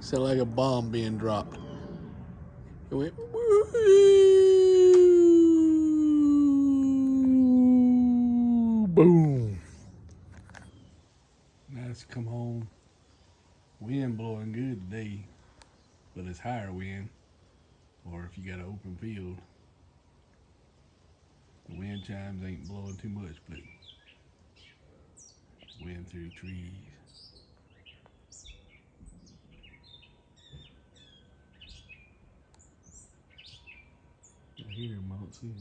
Sound like a bomb being dropped. It went boom. Now it's come home. Wind blowing good today, but it's higher wind. Or if you got an open field, the wind chimes ain't blowing too much, but wind through trees. I hear him, I don't see him.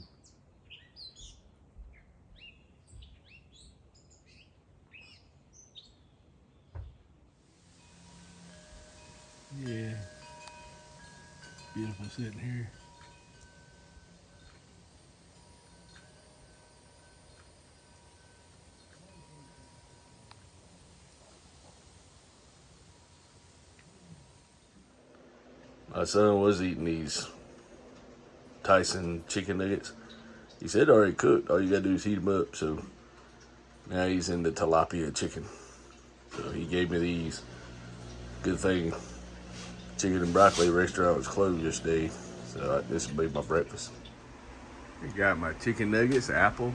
Yeah, beautiful sitting here. My son was eating these Tyson chicken nuggets. He said already cooked. All you gotta do is heat them up. So now he's in the tilapia chicken. So he gave me these. Good thing Chicken and Broccoli restaurant was closed yesterday. So this will be my breakfast. I got my chicken nuggets, apple,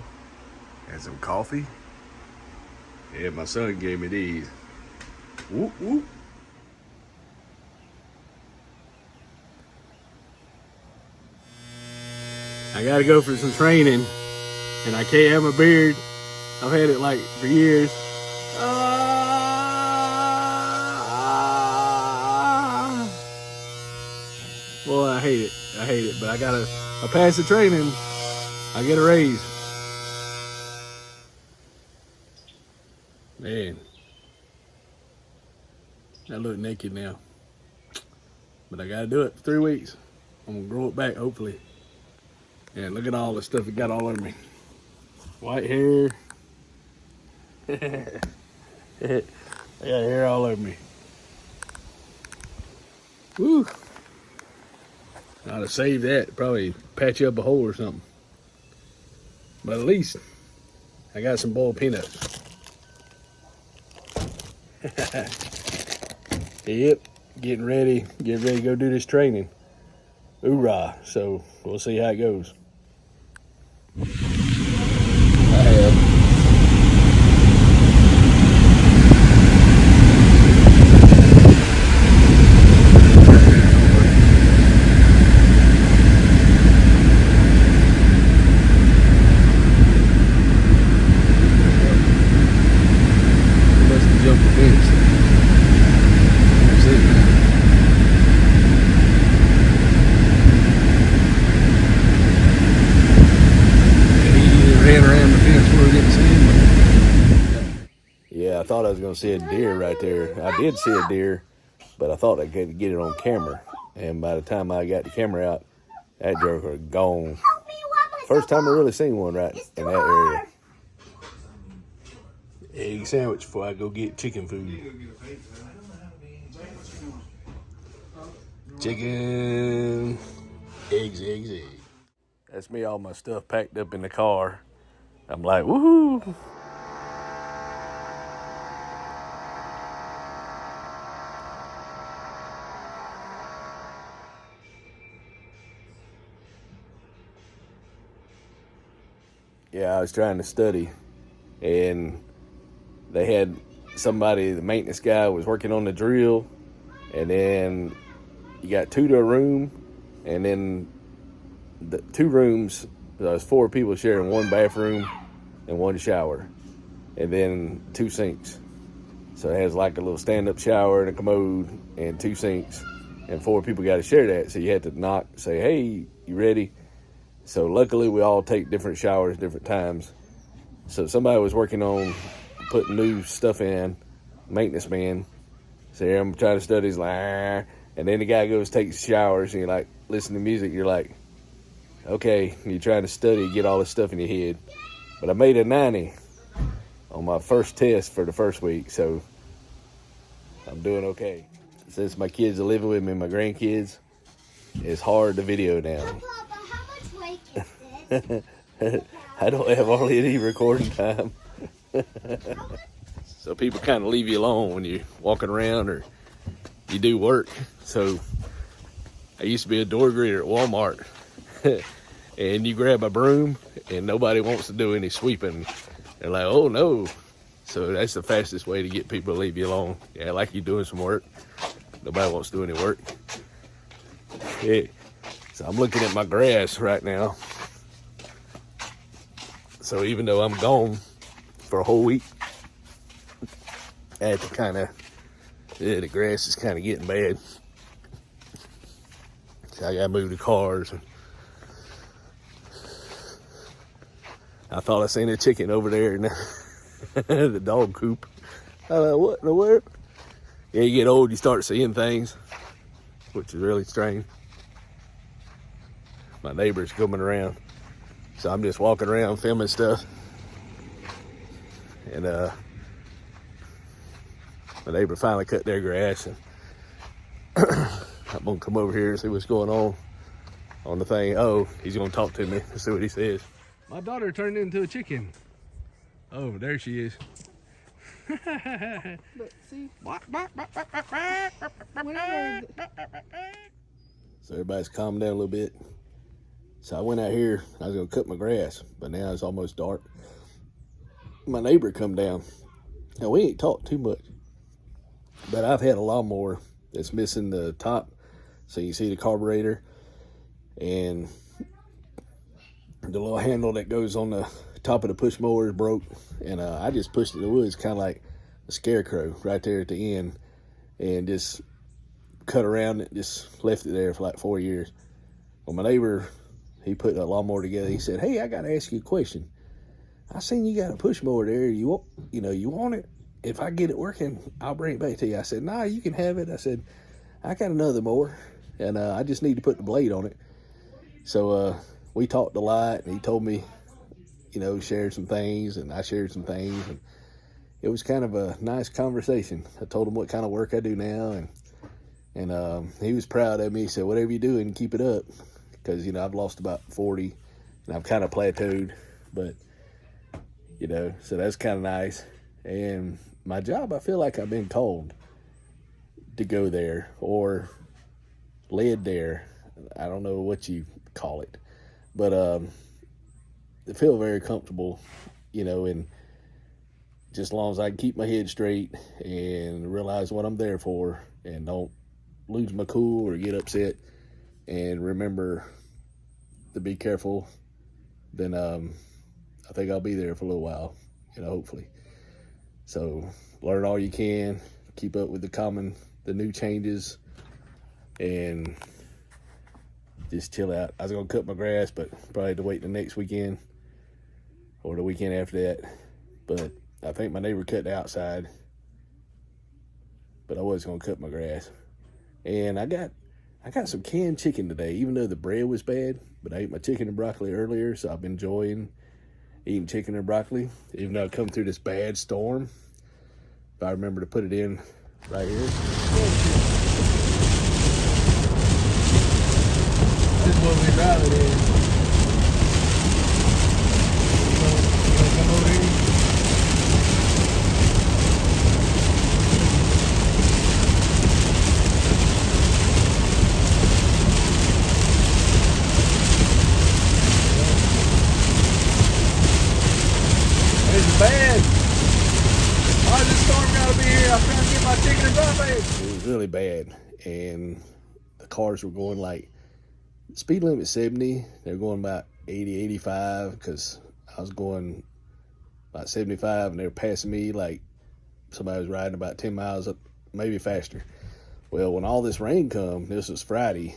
and some coffee. And my son gave me these. Whoop, whoop. I gotta go for some training, and I can't have my beard. I've had it like for years. Boy, I hate it. I hate it, but I pass the training, I get a raise. Man, I look naked now, but I gotta do it for 3 weeks. I'm gonna grow it back, hopefully. And look at all the stuff it got all over me. White hair. I got hair all over me. Woo. I'd have saved that. Probably patch up a hole or something. But at least I got some boiled peanuts. Yep. Getting ready to go do this training. Hoorah. So we'll see how it goes. I have. Yeah, I thought I was going to see a deer right there. I did see a deer, but I thought I could get it on camera. And by the time I got the camera out, that joker was gone. First time I really seen one right in that area. Egg sandwich before I go get chicken food. Chicken, eggs. That's me, all my stuff packed up in the car. I'm like, woohoo. Yeah, I was trying to study, and they had somebody, the maintenance guy was working on the drill, and then you got 2 to a room, and then the 2 rooms, there's 4 people sharing 1 bathroom and 1 shower, and then 2 sinks. So it has like a little stand-up shower and a commode and 2 sinks, and 4 people got to share that. So you had to knock, say, hey, you ready? So luckily we all take different showers, different times. So somebody was working on putting new stuff in, maintenance man. So here I'm trying to study, he's like, ah. And then the guy goes takes showers, and you're like, listen to music, you're like, okay, you're trying to study, get all this stuff in your head. But I made a 90 on my first test for the first week, so I'm doing okay. Since my kids are living with me, my grandkids, it's hard to video now. Papa, how much weight is this? I don't have hardly any recording time. So people kind of leave you alone when you're walking around or you do work. So I used to be a door greeter at Walmart. And you grab a broom and nobody wants to do any sweeping. They're like, oh no. So that's the fastest way to get people to leave you alone. Yeah, like you're doing some work. Nobody wants to do any work. Yeah. So I'm looking at my grass right now. So even though I'm gone for a whole week, I had to kind of, the grass is kind of getting bad. So I got to move the cars. I thought I seen a chicken over there in the dog coop. I was like, what in the world? Yeah, you get old, you start seeing things, which is really strange. My neighbor's coming around, so I'm just walking around filming stuff. And my neighbor finally cut their grass, and I'm gonna come over here and see what's going on the thing. Oh, he's gonna talk to me and see what he says. My daughter turned into a chicken. Oh, there she is. But see, So everybody's calmed down a little bit. So I went out here, I was gonna cut my grass, but now it's almost dark. My neighbor come down. Now we ain't talked too much, but I've had a lawnmower that's missing the top, so you see the carburetor, and the little handle that goes on the top of the push mower is broke, and I just pushed it in the woods, kind of like a scarecrow right there at the end, and just cut around it, just left it there for like 4 years. Well, my neighbor, he put a lawnmower together. He said, hey, I got to ask you a question. I seen you got a push mower there. You want it? If I get it working, I'll bring it back to you. I said, nah, you can have it. I said, I got another mower, and I just need to put the blade on it. So we talked a lot, and he told me, shared some things, and I shared some things, and it was kind of a nice conversation. I told him what kind of work I do now, and he was proud of me. He said, whatever you do, and keep it up, because I've lost about 40, and I've kind of plateaued, but so that's kind of nice. And my job, I feel like I've been called to go there or led there. I don't know what you call it, but I feel very comfortable, and just as long as I can keep my head straight and realize what I'm there for and don't lose my cool or get upset and remember to be careful, then I think I'll be there for a little while, hopefully. So learn all you can, keep up with the new changes, and just chill out. I was gonna cut my grass, but probably had to wait the next weekend or the weekend after that. But I think my neighbor cut the outside, but I was gonna cut my grass. And I got some canned chicken today, even though the bread was bad, but I ate my chicken and broccoli earlier, so I've been enjoying eating chicken and broccoli, even though I come through this bad storm. If I remember to put it in right here. This is what we drive it in. You wanna come over here? It's bad. Why this storm gotta be here? I'm trying to get my chicken and broccoli. It was really bad, and the cars were going like, speed limit 70. They're going about 80, 85, because I was going about 75, and they were passing me like somebody was riding about 10 miles up, maybe faster. Well, when all this rain come, this was Friday.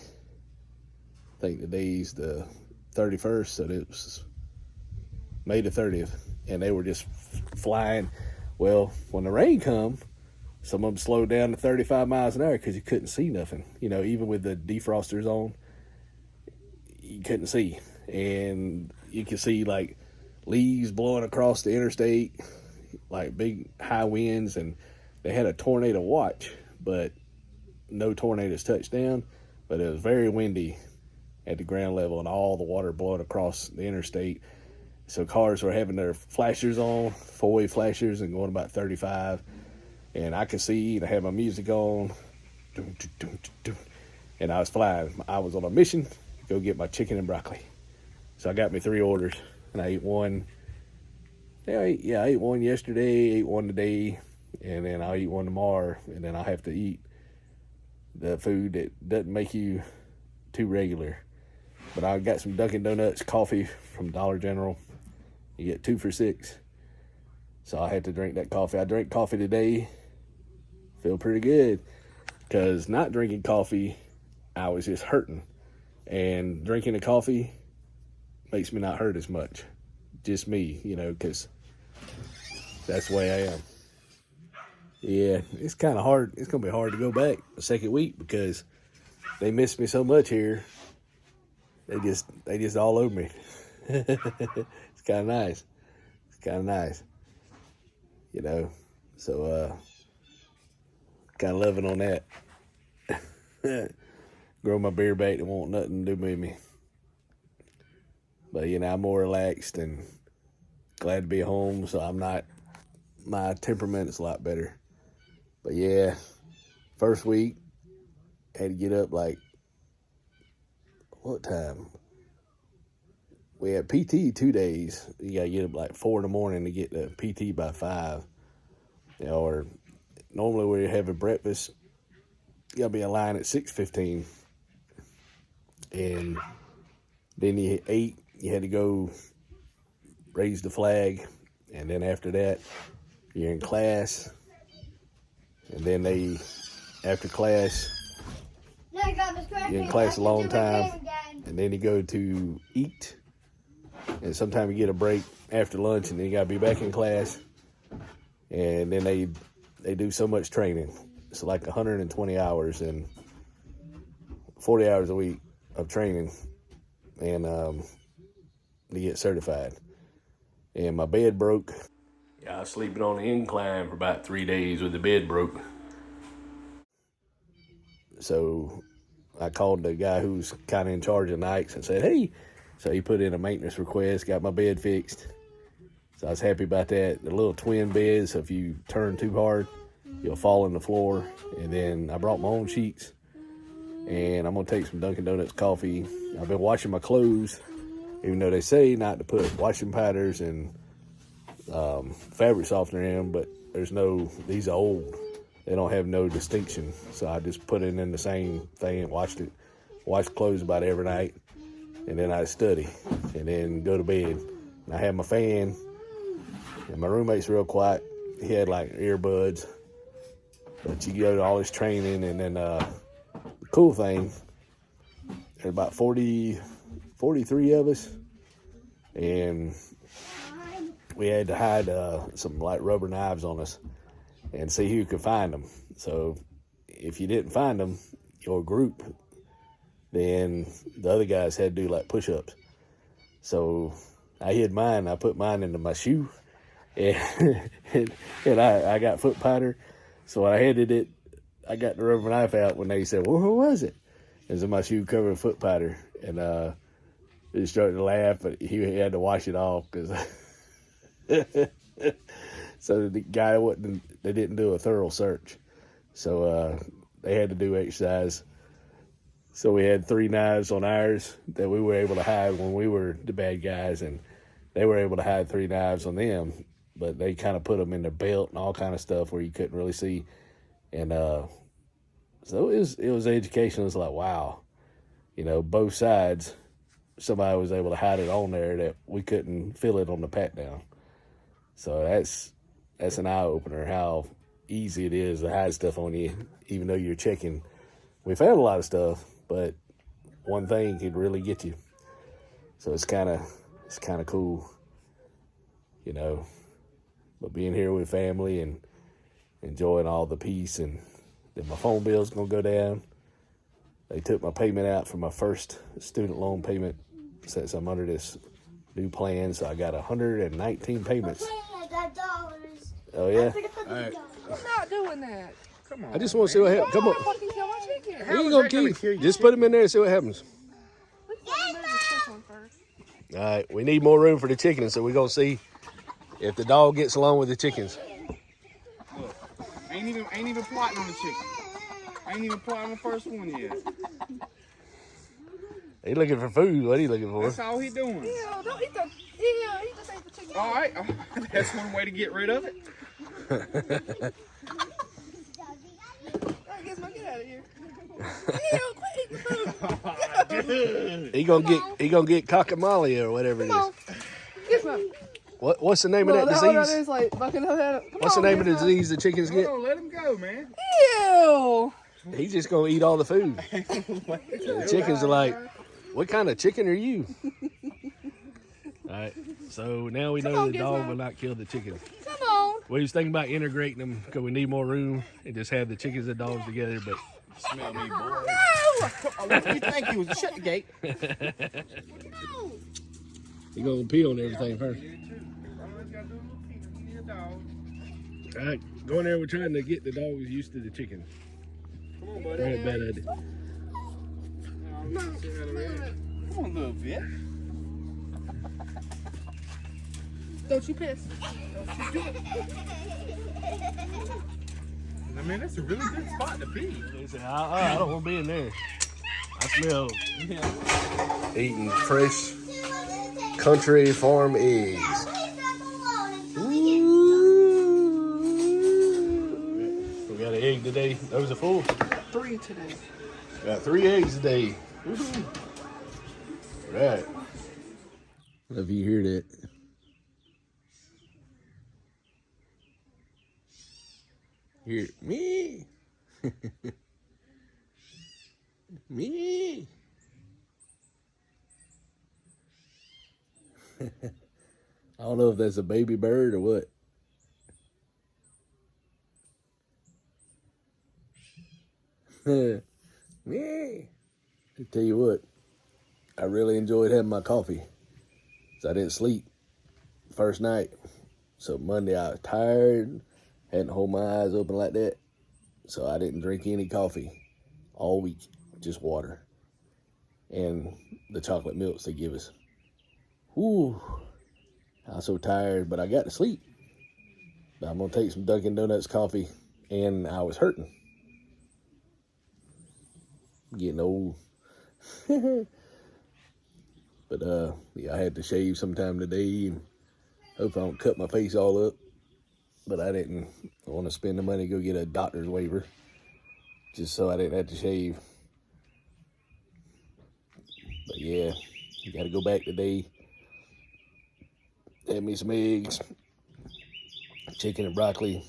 I think the day's the 31st, so it was May the 30th. And they were just flying. Well, when the rain come, some of them slowed down to 35 miles an hour because you couldn't see nothing. Even with the defrosters on, you couldn't see. And you could see like leaves blowing across the interstate, like big high winds, and they had a tornado watch, but no tornadoes touched down. But it was very windy at the ground level, and all the water blowing across the interstate. So cars were having their flashers on, four-way flashers, and going about 35. And I could see, and I had my music on, And I was flying. I was on a mission to go get my chicken and broccoli. So I got me 3 orders, and I ate one. I ate one yesterday, ate one today, and then I'll eat one tomorrow, and then I'll have to eat the food that doesn't make you too regular. But I got some Dunkin' Donuts coffee from Dollar General. You get 2 for $6. So I had to drink that coffee. I drank coffee today. Feel pretty good. Because not drinking coffee, I was just hurting. And drinking the coffee makes me not hurt as much. Just me, because that's the way I am. Yeah, it's kind of hard. It's going to be hard to go back the second week because they miss me so much here. They just all over me. It's kind of nice. So kind of loving on that. Grow my beard back and want nothing to do with me. But I'm more relaxed and glad to be home, so my temperament is a lot better. But yeah, first week, had to get up what time? We had PT 2 days. You got to get up 4 in the morning to get to PT by 5. Or normally when you're having breakfast, you got to be in line at 6:15. And then you ate, you had to go raise the flag. And then after that, you're in class. And then after class, you're in class a long time. And then you go to eat. And sometimes you get a break after lunch, and then you got to be back in class. And then they do so much training. It's 120 hours and 40 hours a week of training, and to get certified. And my bed broke. Yeah, I was sleeping on the incline for about 3 days with the bed broke. So I called the guy who's kind of in charge of nights and said, hey. So he put in a maintenance request, got my bed fixed. So I was happy about that. The little twin beds, so if you turn too hard, you'll fall on the floor. And then I brought my own sheets. And I'm going to take some Dunkin' Donuts coffee. I've been washing my clothes, even though they say not to put washing powders and fabric softener in, but these are old. They don't have no distinction. So I just put it in the same thing and wash clothes about every night. And then I study and then go to bed. And I have my fan, and my roommate's real quiet. He had earbuds, but you go to all this training. And then the cool thing, there's about 43 of us, and we had to hide some rubber knives on us and see who could find them. So if you didn't find them, your group, then the other guys had to do push-ups. So I hid mine. I put mine into my shoe, and I got foot powder. So when I headed it, I got the rubber knife out when they said, well, who was it? It was in my shoe covered in foot powder. And he started to laugh, but he had to wash it off because so the guy they didn't do a thorough search. So they had to do exercise. So we had 3 knives on ours that we were able to hide when we were the bad guys, and they were able to hide 3 knives on them, but they kind of put them in their belt and all kind of stuff where you couldn't really see. And so it was educational. It's wow, both sides, somebody was able to hide it on there that we couldn't feel it on the pat down. So that's an eye opener how easy it is to hide stuff on you, even though you're checking. We found a lot of stuff, but one thing could really get you. So it's kind of cool, But being here with family and enjoying all the peace, and then my phone bill's gonna go down. They took my payment out for my first student loan payment since I'm under this new plan, so I got 119 payments. Oh yeah. All right. I'm not doing that. Come on. I just want to see what happens. Come on. Fucking kill my chicken. You ain't gonna kill you. Just put them in there and see what happens. Let's move this one first. All right, we need more room for the chickens, so we're gonna see if the dog gets along with the chickens. Look, ain't even plotting on the chicken. I ain't even applied my first one yet. He looking for food. What he looking for? That's all he doing. Ew, don't eat the. Ew, he just ate the chicken. All right, that's one way to get rid of it. I guess I'll get out of here. Ew, quit eating the food. He gonna get cockamamie or whatever it Come on. is. Get some. What's the name Well, of that hold on, disease? it's like bucking her head up. Come What's the on, name of the get some. disease the chickens get? Hold on, let him go, man. Ew. He's just gonna eat all the food. The chickens are like, what kind of chicken are you? All right, so now we know on, the dog Gizmo. will not kill the chicken. Come on. We was thinking about integrating them because we need more room and just have the chickens and dogs together, but Smell me, boy. No. Oh, what do you think you was? Shut the gate. he gonna pee on everything first. All right, go in there. We're trying to get the dogs used to the chickens. Come on, buddy. Right, bad idea. Come on, little bit. Don't you piss. I mean, that's a really good spot to be. They said, I don't want to be in there. I smell eating fresh country farm eggs. We got an egg today. Those are full. 3 today. Got 3 eggs today. Right. If you hear that. Hear me. Me. I don't know if that's a baby bird or what. Me. I tell you what, I really enjoyed having my coffee. So I didn't sleep first night. So Monday I was tired, hadn't hold my eyes open like that. So I didn't drink any coffee all week, just water. And the chocolate milks they give us. Whew, I was so tired, but I got to sleep. But I'm gonna take some Dunkin' Donuts coffee, and I was hurting. Getting old. But yeah, I had to shave sometime today, and hope I don't cut my face all up. But I didn't want to spend the money to go get a doctor's waiver, just so I didn't have to shave. But yeah, you got to go back today. Had me some eggs, chicken and broccoli.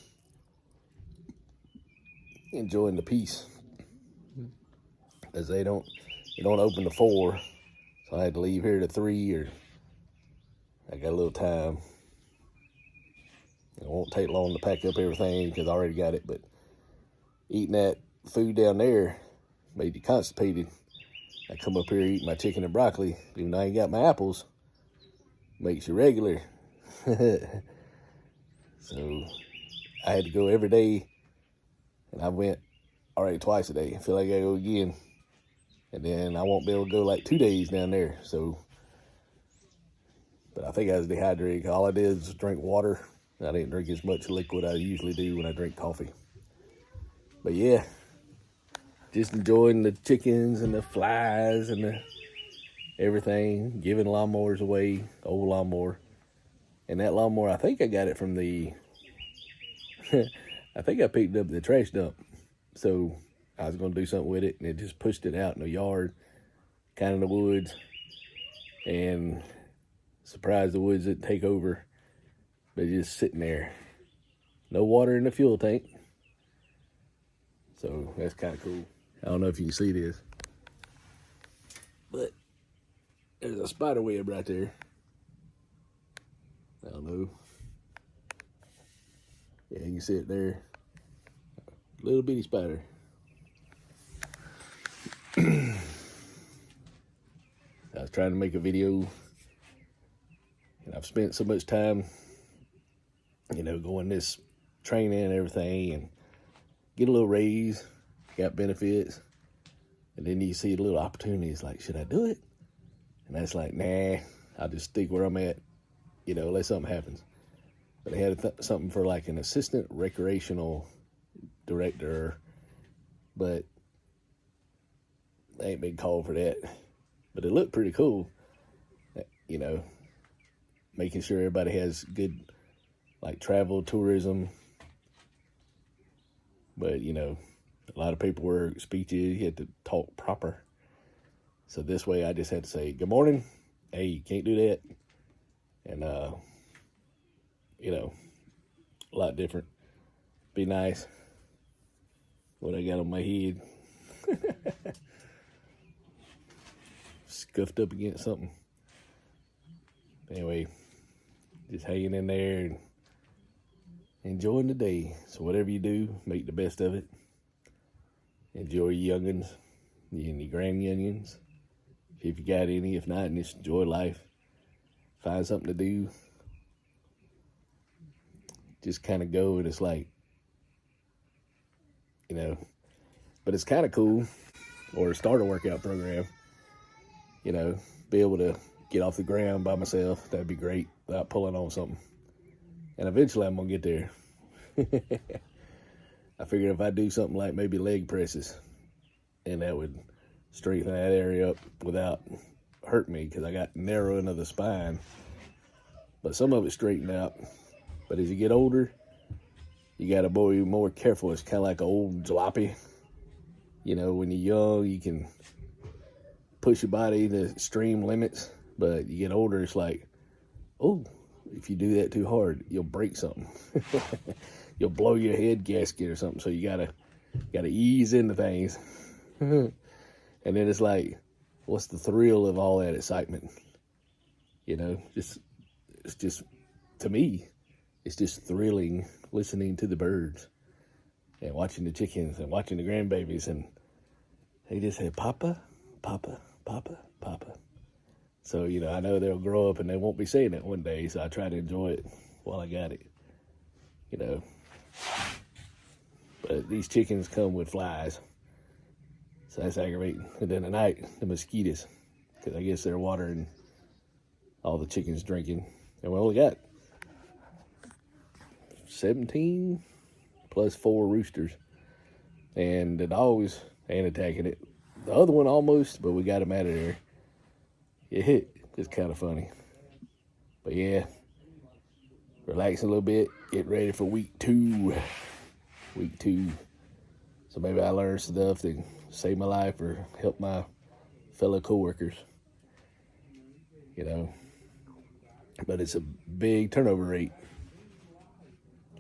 Enjoying the peace, as they don't open to 4, so I had to leave here to 3, or I got a little time. It won't take long to pack up everything because I already got it, but eating that food down there made you constipated. I come up here eating my chicken and broccoli, even though I ain't got my apples, makes you regular. So I had to go every day, and I went already twice a day. I feel like I gotta go again. And then I won't be able to go like 2 days down there. So, but I think I was dehydrated. All I did was drink water. I didn't drink as much liquid I usually do when I drink coffee. But yeah, just enjoying the chickens and the flies and the everything, giving lawnmowers away, old lawnmower. And that lawnmower, I think I got it from the, I think I picked it up at the trash dump. So I was going to do something with it, and it just pushed it out in the yard, kind of in the woods. And surprised the woods didn't take over. But just sitting there. No water in the fuel tank. So that's kind of cool. I don't know if you can see this, but there's a spider web right there. I don't know. Yeah, you can see it there. Little bitty spider. I was trying to make a video, and I've spent so much time, going this training and everything, and get a little raise, got benefits, and then you see the little opportunities like, should I do it? And that's like, nah, I'll just stick where I'm at, unless something happens. But they had something for like an assistant recreational director, but I ain't been called for that. But it looked pretty cool, you know, making sure everybody has good, like, travel, tourism. But, you know, a lot of paperwork, speeches, you had to talk proper. So this way I just had to say, good morning. Hey, you can't do that. And, you know, a lot different. Be nice. What I got on my head. Scuffed up against something. Anyway, just hanging in there and enjoying the day. So whatever you do, make the best of it. Enjoy your youngins and your grand youngins. If you got any, if not, just enjoy life. Find something to do. Just kind of go, and it's like, you know, but it's kind of cool. Or start a workout program. You know, be able to get off the ground by myself. That'd be great without pulling on something. And eventually I'm going to get there. I figured if I do something like maybe leg presses, and that would strengthen that area up without hurting me, because I got narrowing of the spine. But some of it straightened out. But as you get older, you got to be more careful. It's kind of like an old jalopy. You know, when you're young, you can push your body to extreme limits. But you get older, it's like, oh, if you do that too hard, you'll break something. You'll blow your head gasket or something. So you gotta ease into things. And then it's like, what's the thrill of all that excitement? You know, it's just, to me, it's just thrilling listening to the birds and watching the chickens and watching the grandbabies. And they just say, Papa, Papa, Papa, Papa. So, you know, I know they'll grow up and they won't be saying it one day. So I try to enjoy it while I got it, you know. But these chickens come with flies. So that's aggravating. And then at night, the mosquitoes, because I guess they're watering all the chickens drinking. And we only got 17 plus 4 roosters. And the dogs ain't attacking it. The other one almost, but we got him out of there. Yeah, it's kind of funny. But yeah, relaxing a little bit, get ready for week 2. Week 2. So maybe I learn stuff that save my life or help my fellow coworkers. You know. But it's a big turnover rate.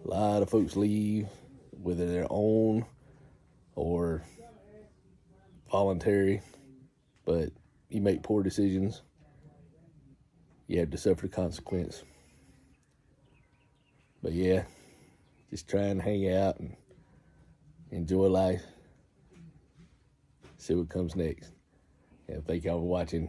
A lot of folks leave, whether they're own or voluntary. But you make poor decisions, you have to suffer the consequence. But yeah, just try and hang out and enjoy life. See what comes next. And thank y'all for watching.